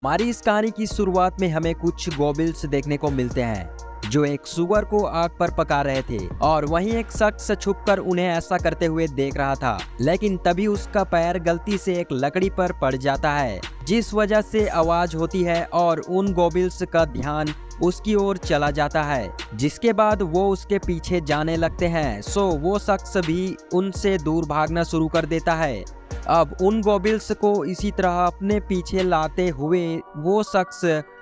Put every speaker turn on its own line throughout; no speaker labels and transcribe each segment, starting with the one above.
हमारी इस कहानी की शुरुआत में हमें कुछ गोबिल्स देखने को मिलते हैं जो एक सुअर को आग पर पका रहे थे और वहीं एक शख्स छुपकर उन्हें ऐसा करते हुए देख रहा था। लेकिन तभी उसका पैर गलती से एक लकड़ी पर पड़ जाता है, जिस वजह से आवाज होती है और उन गोबिल्स का ध्यान उसकी ओर चला जाता है, जिसके बाद वो उसके पीछे जाने लगते हैं। वो शख्स भी उनसे दूर भागना शुरू कर देता है। अब उन गोबिल्स को इसी तरह अपने पीछे लाते हुए वो शख्स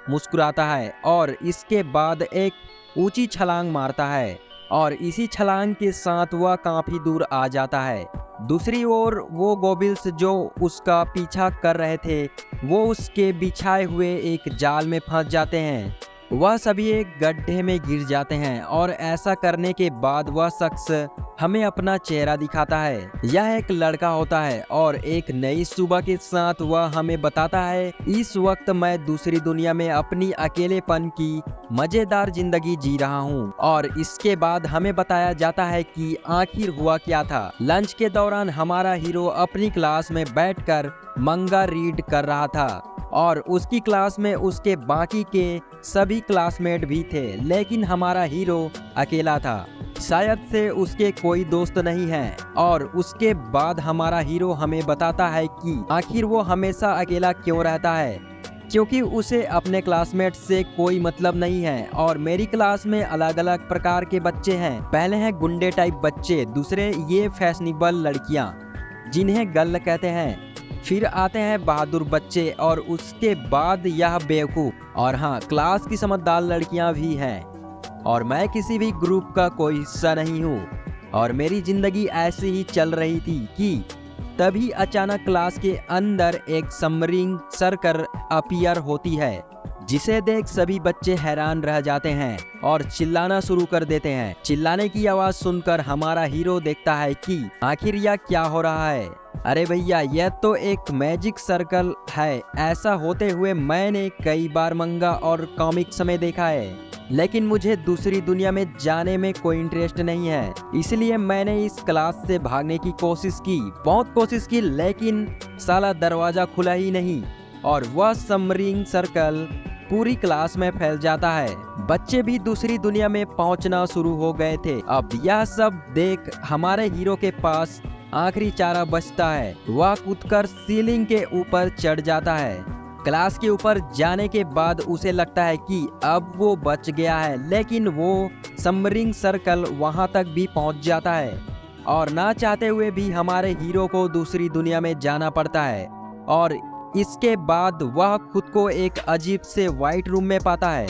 मुस्कुराता है और इसके बाद एक ऊंची छलांग मारता है और इसी छलांग के साथ वह काफी दूर आ जाता है। दूसरी ओर वो गोबिल्स जो उसका पीछा कर रहे थे वो उसके बिछाए हुए एक जाल में फंस जाते हैं। वह सभी एक गड्ढे में गिर जाते हैं और ऐसा करने के बाद वह शख्स हमें अपना चेहरा दिखाता है। यह एक लड़का होता है और एक नई सुबह के साथ वह हमें बताता है, इस वक्त मैं दूसरी दुनिया में अपनी अकेलेपन की मजेदार जिंदगी जी रहा हूँ। और इसके बाद हमें बताया जाता है कि आखिर हुआ क्या था। लंच के दौरान हमारा हीरो अपनी क्लास में बैठकर मंगा रीड कर रहा था और उसकी क्लास में उसके बाकी के सभी क्लासमेट भी थे, लेकिन हमारा हीरो अकेला था। शायद से उसके कोई दोस्त नहीं है। और उसके बाद हमारा हीरो हमें बताता है कि आखिर वो हमेशा अकेला क्यों रहता है, क्योंकि उसे अपने क्लासमेट से कोई मतलब नहीं है। और मेरी क्लास में अलग अलग प्रकार के बच्चे हैं। पहले हैं गुंडे टाइप बच्चे, दूसरे ये फैशनेबल लड़कियां जिन्हें गर्ल कहते हैं, फिर आते हैं बहादुर बच्चे और उसके बाद यह बेवकूफ। और हाँ, क्लास की समझदार लड़कियां भी हैं। और मैं किसी भी ग्रुप का कोई हिस्सा नहीं हूँ। और मेरी जिंदगी ऐसी ही चल रही थी कि तभी अचानक क्लास के अंदर एक सबमरीन सर्कल अपीयर होती है, जिसे देख सभी बच्चे हैरान रह जाते हैं और चिल्लाना शुरू कर देते हैं। चिल्लाने की आवाज सुनकर हमारा हीरो देखता है कि आखिर यह क्या हो रहा है। अरे भैया, यह तो एक मैजिक सर्कल है। ऐसा होते हुए मैंने कई बार मंगा और कॉमिक्स में देखा है, लेकिन मुझे दूसरी दुनिया में जाने में कोई इंटरेस्ट नहीं है। इसलिए मैंने इस क्लास से भागने की कोशिश की, बहुत कोशिश की, लेकिन साला दरवाजा खुला ही नहीं और वह सबमरीन सर्कल पूरी क्लास में फैल जाता है। बच्चे भी दूसरी दुनिया में पहुंचना शुरू हो गए थे। अब यह सब देख हमारे हीरो के पास आखिरी चारा बचता है। वह कूदकर सीलिंग के ऊपर चढ़ जाता है। क्लास के ऊपर जाने के बाद उसे लगता है कि अब वो बच गया है, लेकिन वो सबमरीन सर्कल वहां तक भी पहुंच जाता है और ना चाहते हुए भी हमारे हीरो को दूसरी दुनिया में जाना पड़ता है। और इसके बाद वह खुद को एक अजीब से व्हाइट रूम में पाता है।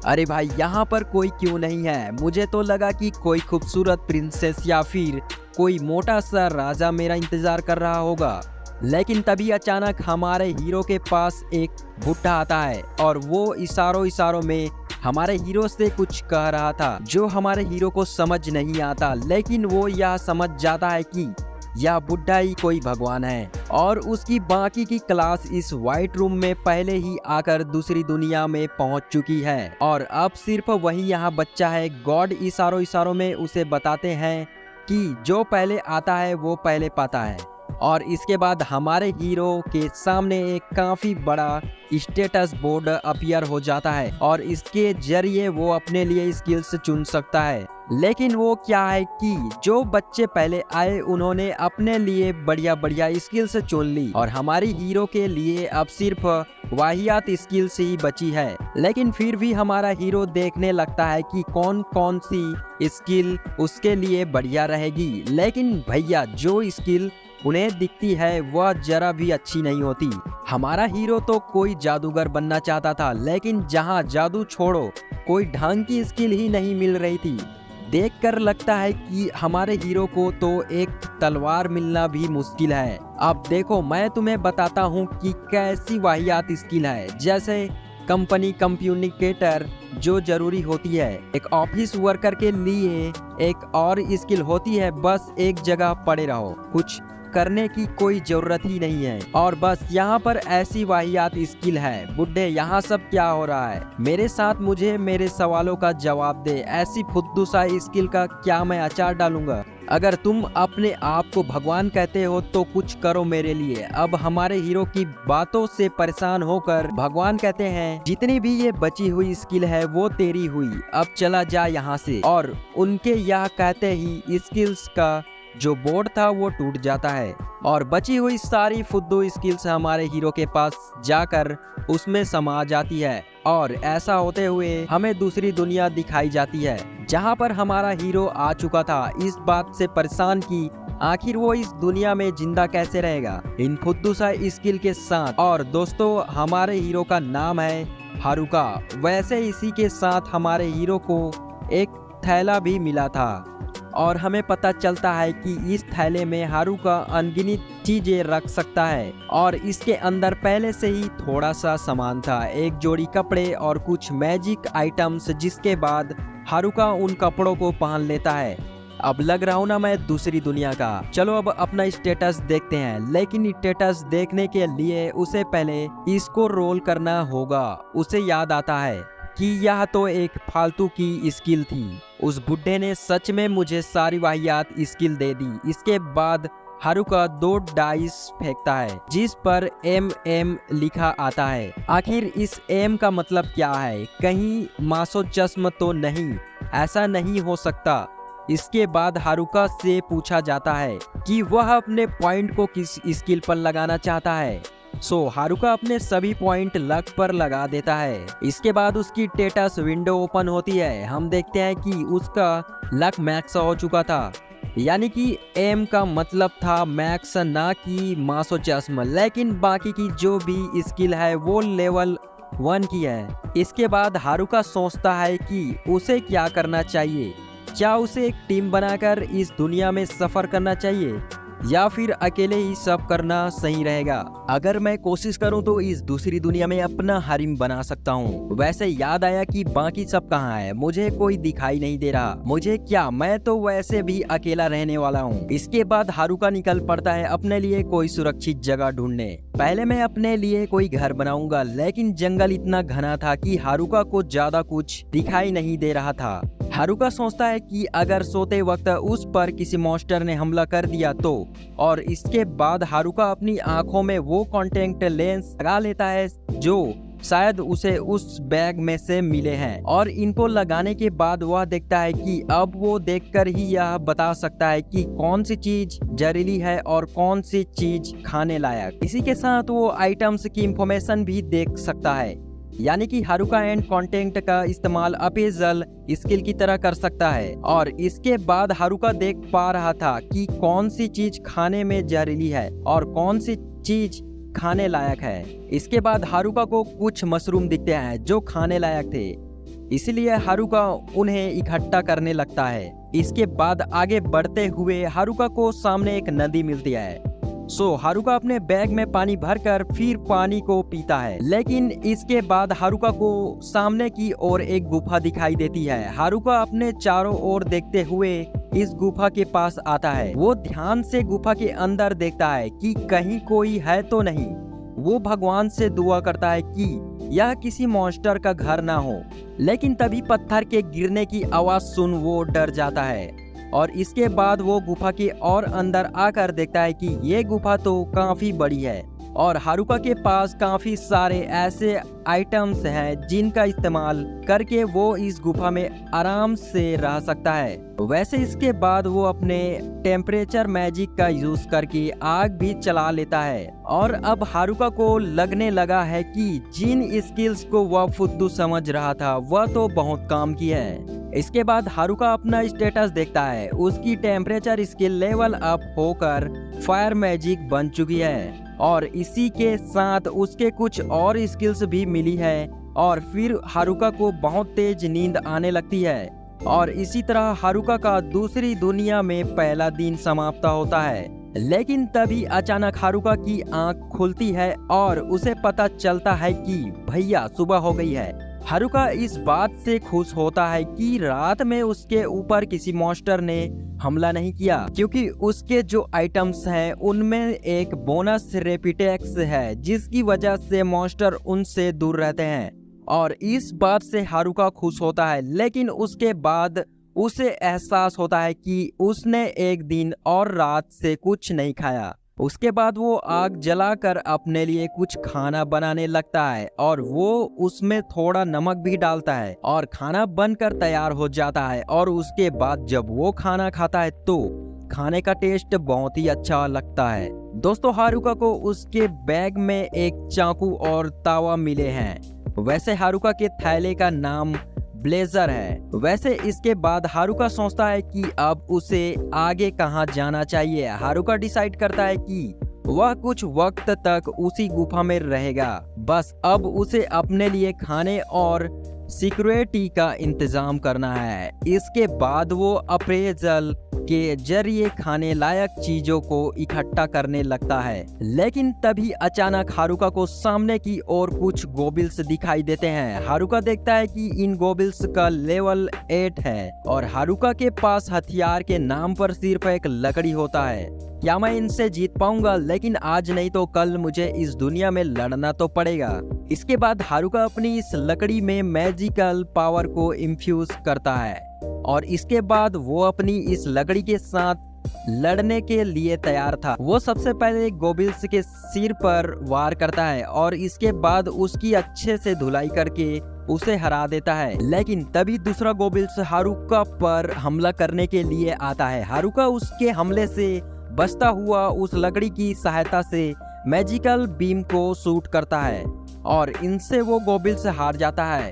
अरे भाई, यहाँ पर कोई क्यों नहीं है? मुझे तो लगा कि कोई खूबसूरत प्रिंसेस या फिर कोई मोटा सा राजा मेरा इंतजार कर रहा होगा। लेकिन तभी अचानक हमारे हीरो के पास एक बुड्ढा आता है और वो इशारों में हमारे हीरो से कुछ कह रहा था, जो हमारे हीरो को समझ नहीं आता। लेकिन वो यह समझ जाता है कि यह बुड्ढा ही कोई भगवान है और उसकी बाकी की क्लास इस व्हाइट रूम में पहले ही आकर दूसरी दुनिया में पहुंच चुकी है और अब सिर्फ वही यहाँ बच्चा है। गॉड इशारों में उसे बताते हैं कि जो पहले आता है वो पहले पाता है। और इसके बाद हमारे हीरो के सामने एक काफी बड़ा स्टेटस बोर्ड अपीयर हो जाता है और इसके जरिए वो अपने लिए स्किल्स चुन सकता है। लेकिन वो क्या है कि जो बच्चे पहले आए उन्होंने अपने लिए बढ़िया स्किल्स चुन ली और हमारी हीरो के लिए अब सिर्फ वाहियात स्किल्स ही बची है। लेकिन फिर भी हमारा हीरो देखने लगता है कि कौन सी स्किल उसके लिए बढ़िया रहेगी। लेकिन भैया, जो स्किल उन्हें दिखती है वह जरा भी अच्छी नहीं होती। हमारा हीरो तो कोई जादूगर बनना चाहता था, लेकिन जहां जादू छोड़ो कोई ढंग की स्किल ही नहीं मिल रही थी। देखकर लगता है कि हमारे हीरो को तो एक तलवार मिलना भी मुश्किल है। अब देखो, मैं तुम्हें बताता हूँ कि कैसी वाहियात स्किल है। जैसे कंपनी कम्युनिकेटर जो जरूरी होती है, एक ऑफिस वर्कर के लिए एक और स्किल होती है, बस एक जगह पड़े रहो, कुछ करने की कोई जरूरत ही नहीं है। और बस यहाँ पर ऐसी वाहियात स्किल है। बुड्ढे, यहाँ सब क्या हो रहा है? मेरे साथ मुझे मेरे सवालों का जवाब दे। ऐसी फुद्दू सा स्किल का क्या मैं अचार डालूंगा? अगर तुम अपने आप को भगवान कहते हो तो कुछ करो मेरे लिए। अब हमारे हीरो की बातों से परेशान होकर भगवान कहते हैं जितनी भी ये बची हुई स्किल है वो तेरी हुई, अब चला जा यहाँ से। और उनके यह कहते ही स्किल्स का जो बोर्ड था वो टूट जाता है और बची हुई सारी फुद्दू स्किल्स हमारे हीरो के पास जाकर उसमें समा जाती है। और ऐसा होते हुए हमें दूसरी दुनिया दिखाई जाती है जहां पर हमारा हीरो आ चुका था, इस बात से परेशान कि आखिर वो इस दुनिया में जिंदा कैसे रहेगा इन फुद्दू सा स्किल के साथ। और दोस्तों हमारे हीरो का नाम है हारुका। वैसे इसी के साथ हमारे हीरो को एक थैला भी मिला था और हमें पता चलता है कि इस थैले में हारुका अनगिनत चीजें रख सकता है और इसके अंदर पहले से ही थोड़ा सा सामान था, एक जोड़ी कपड़े और कुछ मैजिक आइटम्स, जिसके बाद हारुका उन कपड़ों को पहन लेता है। अब लग रहा हूं ना मैं दूसरी दुनिया का। चलो अब अपना स्टेटस देखते हैं, लेकिन स्टेटस देखने के लिए उसे पहले इसको रोल करना होगा। उसे याद आता है कि यह तो एक फालतू की स्किल थी, उस बुड्ढे ने सच में मुझे सारी वाहियात स्किल दे दी। इसके बाद हारुका 2 डाइस फेंकता है जिस पर MM लिखा आता है। आखिर इस M का मतलब क्या है? कहीं मासो चश्म तो नहीं? ऐसा नहीं हो सकता। इसके बाद हारुका से पूछा जाता है कि वह अपने पॉइंट को किस स्किल पर लगाना चाहता है। हारुका अपने सभी पॉइंट लक पर लगा देता है। इसके बाद उसकी स्टेटस विंडो ओपन होती है। हम देखते हैं कि उसका लक मैक्स हो चुका था, यानी कि M का मतलब था मैक्स, ना कि मासो चश्म। लेकिन बाकी की जो भी स्किल है वो लेवल 1 की है। इसके बाद हारुका सोचता है कि उसे क्या करना चाहिए। क्या उसे एक टीम बनाकर इस दुनिया में सफर करना चाहिए या फिर अकेले ही सब करना सही रहेगा? अगर मैं कोशिश करूं तो इस दूसरी दुनिया में अपना हरीम बना सकता हूं। वैसे याद आया कि बाकी सब कहां है, मुझे कोई दिखाई नहीं दे रहा। मुझे क्या, मैं तो वैसे भी अकेला रहने वाला हूं। इसके बाद हारुका निकल पड़ता है अपने लिए कोई सुरक्षित जगह ढूंढने। पहले मैं अपने लिए कोई घर बनाऊंगा, लेकिन जंगल इतना घना था कि हारुका को ज्यादा कुछ दिखाई नहीं दे रहा था। हारुका सोचता है कि अगर सोते वक्त उस पर किसी मॉन्स्टर ने हमला कर दिया तो। और इसके बाद हारुका अपनी आंखों में वो कॉन्टैक्ट लेंस लगा लेता है जो शायद उसे उस बैग में से मिले हैं। और इनको लगाने के बाद वह देखता है कि अब वो देखकर ही यह बता सकता है कि कौन सी चीज जहरीली है और कौन सी चीज खाने लायक। इसी के साथ वो आइटम्स की इंफॉर्मेशन भी देख सकता है, यानी कि हारुका एंड कॉन्टेंट का इस्तेमाल अपेजल स्किल की तरह कर सकता है। और इसके बाद हारुका देख पा रहा था कि कौन सी चीज खाने में जहरीली है और कौन सी चीज खाने लायक है। इसके बाद हारुका को कुछ मशरूम दिखते हैं जो खाने लायक थे, इसलिए हारुका उन्हें इकट्ठा करने लगता है। इसके बाद आगे बढ़ते हुए हारुका को सामने एक नदी मिलती है। हारुका अपने बैग में पानी भरकर फिर पानी को पीता है, लेकिन इसके बाद हारुका को सामने की ओर एक गुफा दिखाई देती है। हारुका अपने चारों ओर देखते हुए इस गुफा के पास आता है। वो ध्यान से गुफा के अंदर देखता है कि कहीं कोई है तो नहीं। वो भगवान से दुआ करता है कि यह किसी मॉन्स्टर का घर ना हो, लेकिन तभी पत्थर के गिरने की आवाज सुन वो डर जाता है। और इसके बाद वो गुफा के और अंदर आकर देखता है कि ये गुफा तो काफी बड़ी है और हारुका के पास काफी सारे ऐसे आइटम्स हैं जिनका इस्तेमाल करके वो इस गुफा में आराम से रह सकता है। वैसे इसके बाद वो अपने टेम्परेचर मैजिक का यूज करके आग भी चला लेता है। और अब हारुका को लगने लगा है कि जिन स्किल्स को वह फुद्दू समझ रहा था वह तो बहुत काम की है। इसके बाद हारुका अपना स्टेटस देखता है, उसकी टेम्परेचर स्किल लेवल अप होकर फायर मैजिक बन चुकी है और इसी के साथ उसके कुछ और स्किल्स भी मिली है। और फिर हारुका को बहुत तेज नींद आने लगती है और इसी तरह हारुका का दूसरी दुनिया में पहला दिन समाप्त होता है। लेकिन तभी अचानक हारुका की आंख खुलती है और उसे पता चलता है कि भैया सुबह हो गई है। हारुका इस बात से खुश होता है कि रात में उसके ऊपर किसी मॉन्स्टर ने हमला नहीं किया, क्योंकि उसके जो आइटम्स हैं उनमें एक बोनस रेपिटेक्स है जिसकी वजह से मॉन्स्टर उनसे दूर रहते हैं। और इस बात से हारुका खुश होता है, लेकिन उसके बाद उसे एहसास होता है कि उसने एक दिन और रात से कुछ नहीं खाया। उसके बाद वो आग जलाकर अपने लिए कुछ खाना बनाने लगता है और वो उसमें थोड़ा नमक भी डालता है और खाना बनकर तैयार हो जाता है। और उसके बाद जब वो खाना खाता है तो खाने का टेस्ट बहुत ही अच्छा लगता है। दोस्तों, हारुका को उसके बैग में एक चाकू और तावा मिले हैं। वैसे हारुका के थैले का नाम ब्लेजर है। वैसे इसके बाद हारुका सोचता है कि अब उसे आगे कहां जाना चाहिए। हारुका डिसाइड करता है कि वह कुछ वक्त तक उसी गुफा में रहेगा। बस अब उसे अपने लिए खाने और सिक्योरिटी का इंतजाम करना है। इसके बाद वो अप्रेजल के जरिए खाने लायक चीजों को इकट्ठा करने लगता है। लेकिन तभी अचानक हारुका को सामने की ओर कुछ गोबिल्स दिखाई देते हैं। हारुका देखता है कि इन गोबिल्स का लेवल 8 है और हारुका के पास हथियार के नाम पर सिर्फ एक लकड़ी होता है। क्या मैं इनसे जीत पाऊंगा? लेकिन आज नहीं तो कल मुझे इस दुनिया में लड़ना तो पड़ेगा। इसके बाद हारुका अपनी इस लकड़ी में मैजिकल पावर को इन्फ्यूज करता है और इसके बाद वो अपनी इस लकड़ी के साथ लड़ने के लिए तैयार था। वो सबसे पहले गोबिल्स के सिर पर वार करता है और इसके बाद उसकी अच्छे से धुलाई करके उसे हरा देता है। लेकिन तभी दूसरा गोबिल्स हारुका पर हमला करने के लिए आता है। हारुका उसके हमले से बचता हुआ उस लकड़ी की सहायता से मैजिकल बीम को शूट करता है और इनसे वो गोबिल्स हार जाता है।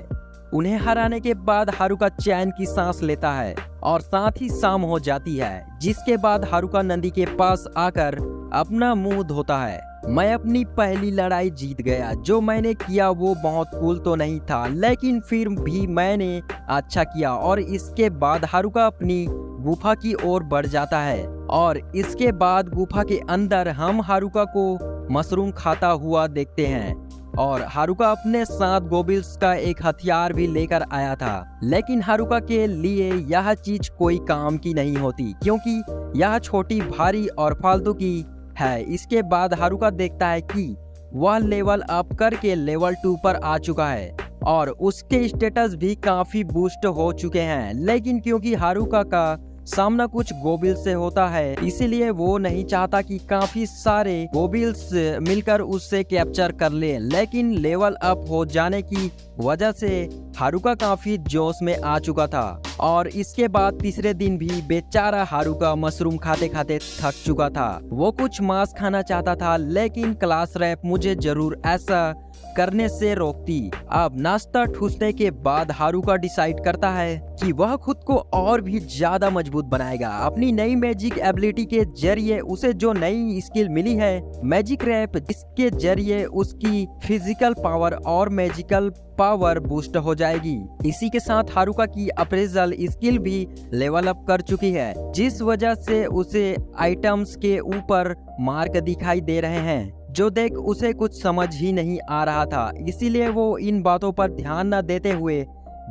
उन्हें हराने के बाद हारुका चैन की सांस लेता है और साथ ही शाम हो जाती है। जिसके बाद हारुका नदी के पास आकर अपना मुंह धोता है। मैं अपनी पहली लड़ाई जीत गया। जो मैंने किया वो बहुत कूल तो नहीं था, लेकिन फिर भी मैंने अच्छा किया। और इसके बाद हारुका अपनी गुफा की ओर बढ़ जाता है और इसके बाद गुफा के अंदर हम हारुका को मशरूम खाता हुआ देखते हैं और हारुका अपने साथ गोबिल्स का एक हथियार भी लेकर आया था। लेकिन हारुका के लिए यह चीज कोई काम की नहीं होती क्योंकि यह छोटी, भारी और फालतू की है। इसके बाद हारुका देखता है कि वह लेवल अप करके लेवल 2 पर आ चुका है और उसके स्टेटस भी काफी बूस्ट हो चुके हैं। लेकिन क्योंकि हारुका का सामना कुछ गोबिल्स से होता है, इसीलिए वो नहीं चाहता कि काफी सारे गोबिल्स मिलकर उससे कैप्चर कर ले। लेकिन लेवल अप हो जाने की वजह से हारुका काफी जोश में आ चुका था और इसके बाद तीसरे दिन भी बेचारा हारुका मशरूम खाते खाते थक चुका था। वो कुछ मांस खाना चाहता था, लेकिन क्लास रैप मुझे जरूर ऐसा करने से रोकती। अब नाश्ता ठूसने के बाद हारुका डिसाइड करता है कि वह खुद को और भी ज्यादा मजबूत बनाएगा। अपनी नई मैजिक एबिलिटी के जरिए उसे जो नई स्किल मिली है मैजिक रैप, जिसके जरिए उसकी फिजिकल पावर और मैजिकल पावर बूस्ट हो जाएगी। इसी के साथ हारुका की अप्रेजल स्किल भी लेवल अप कर चुकी है, जिस वजह से उसे आइटम्स के ऊपर मार्क दिखाई दे रहे हैं जो देख उसे कुछ समझ ही नहीं आ रहा था। इसीलिए वो इन बातों पर ध्यान न देते हुए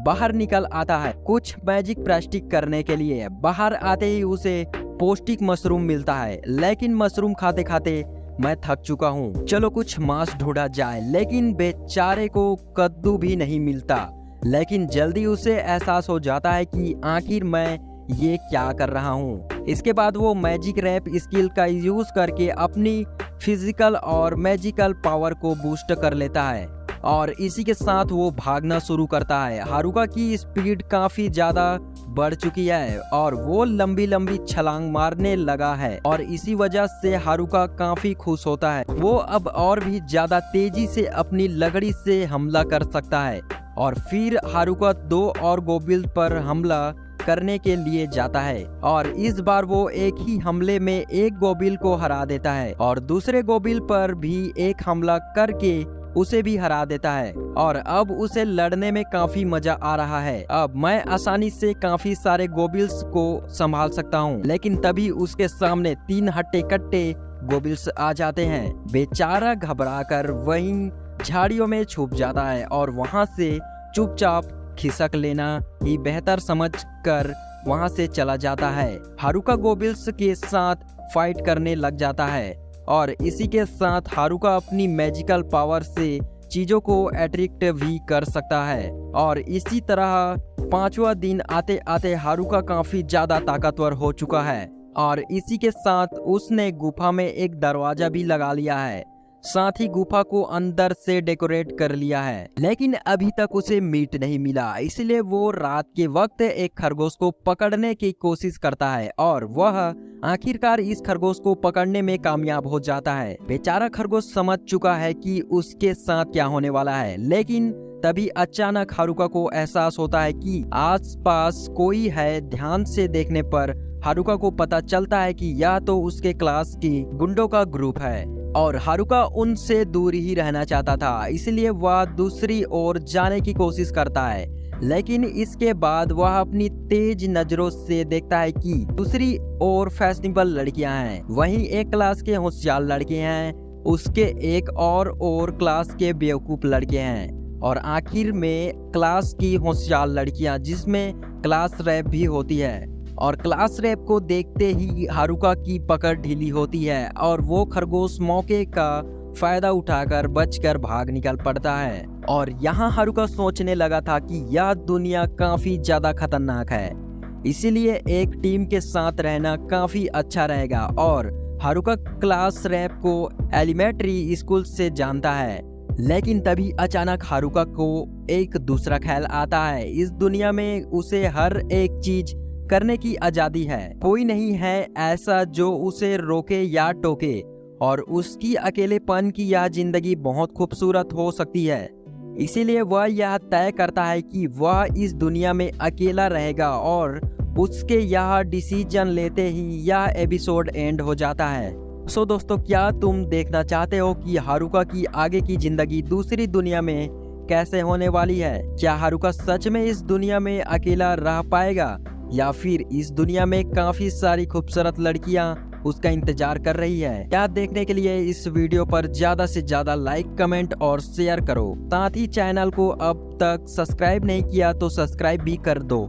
बाहर निकल आता है कुछ मैजिक प्रैक्टिस करने के लिए। बाहर आते ही उसे पौष्टिक मशरूम मिलता है, लेकिन मशरूम खाते खाते मैं थक चुका हूँ, चलो कुछ मांस ढूंढा जाए। लेकिन बेचारे को कद्दू भी नहीं मिलता। लेकिन जल्दी उसे एहसास हो जाता है कि आखिर मैं ये क्या कर रहा हूँ। इसके बाद वो मैजिक रैप स्किल का यूज करके अपनी फिजिकल और मैजिकल पावर को बूस्ट कर लेता है और इसी के साथ वो भागना शुरू करता है। हारुका की स्पीड काफी ज्यादा बढ़ चुकी है और वो लंबी लंबी छलांग मारने लगा है और इसी वजह से हारुका काफी खुश होता है। वो अब और भी ज्यादा तेजी से अपनी लकड़ी से हमला कर सकता है और फिर हारुका 2 और गोबिल पर हमला करने के लिए जाता है और इस बार वो एक ही हमले में एक गोबिल को हरा देता है और दूसरे गोबिल पर भी एक हमला करके उसे भी हरा देता है और अब उसे लड़ने में काफी मजा आ रहा है। अब मैं आसानी से काफी सारे गोबिल्स को संभाल सकता हूँ। लेकिन तभी उसके सामने 3 हट्टे कट्टे गोबिल्स आ जाते हैं। बेचारा घबराकर वहीं झाड़ियों में छुप जाता है और वहां से चुपचाप खिसक लेना ही बेहतर समझकर वहां से चला जाता है। हारुका गोबिल्स के साथ फाइट करने लग जाता है और इसी के साथ हारुका अपनी मैजिकल पावर से चीजों को अट्रैक्ट भी कर सकता है। और इसी तरह 5वां दिन आते आते हारुका काफी ज्यादा ताकतवर हो चुका है और इसी के साथ उसने गुफा में एक दरवाजा भी लगा लिया है, साथ ही गुफा को अंदर से डेकोरेट कर लिया है। लेकिन अभी तक उसे मीट नहीं मिला, इसलिए वो रात के वक्त एक खरगोश को पकड़ने की कोशिश करता है और वह आखिरकार इस खरगोश को पकड़ने में कामयाब हो जाता है। बेचारा खरगोश समझ चुका है कि उसके साथ क्या होने वाला है, लेकिन तभी अचानक हारुका को एहसास होता है कि आसपास कोई है। ध्यान से देखने पर हारुका को पता चलता है कि यह तो उसके क्लास की गुंडों का ग्रुप है और हारुका उनसे दूर ही रहना चाहता था, इसलिए वह दूसरी ओर जाने की कोशिश करता है। लेकिन इसके बाद वह अपनी तेज नजरों से देखता है कि दूसरी ओर फैशनेबल लड़कियां हैं, वहीं एक क्लास के होशियार लड़के हैं, उसके एक और क्लास के बेवकूफ लड़के हैं और आखिर में क्लास की होशियार लड़कियां, जिसमें क्लास रैप भी होती है। और क्लास रैप को देखते ही हारुका की पकड़ ढीली होती है और वो खरगोश मौके का फायदा उठाकर बचकर भाग निकल पड़ता है। और यहाँ हारुका सोचने लगा था कि यह दुनिया काफी ज्यादा खतरनाक है, इसीलिए एक टीम के साथ रहना काफी अच्छा रहेगा। और हारुका क्लास रैप को एलिमेंट्री स्कूल से जानता है, लेकिन तभी अचानक हारुका को एक दूसरा ख्याल आता है। इस दुनिया में उसे हर एक चीज करने की आजादी है, कोई नहीं है ऐसा जो उसे रोके या टोके और उसकी अकेलेपन की यह जिंदगी बहुत खूबसूरत हो सकती है। इसीलिए वह यह तय करता है कि वह इस दुनिया में अकेला रहेगा और उसके यह डिसीजन लेते ही यह एपिसोड एंड हो जाता है। सो दोस्तों, क्या तुम देखना चाहते हो कि हारुका की आगे की जिंदगी दूसरी दुनिया में कैसे होने वाली है? क्या हारुका सच में इस दुनिया में अकेला रह पाएगा या फिर इस दुनिया में काफी सारी खूबसूरत लड़कियां उसका इंतजार कर रही है? क्या देखने के लिए इस वीडियो पर ज्यादा से ज्यादा लाइक, कमेंट और शेयर करो। साथ ही चैनल को अब तक सब्सक्राइब नहीं किया तो सब्सक्राइब भी कर दो।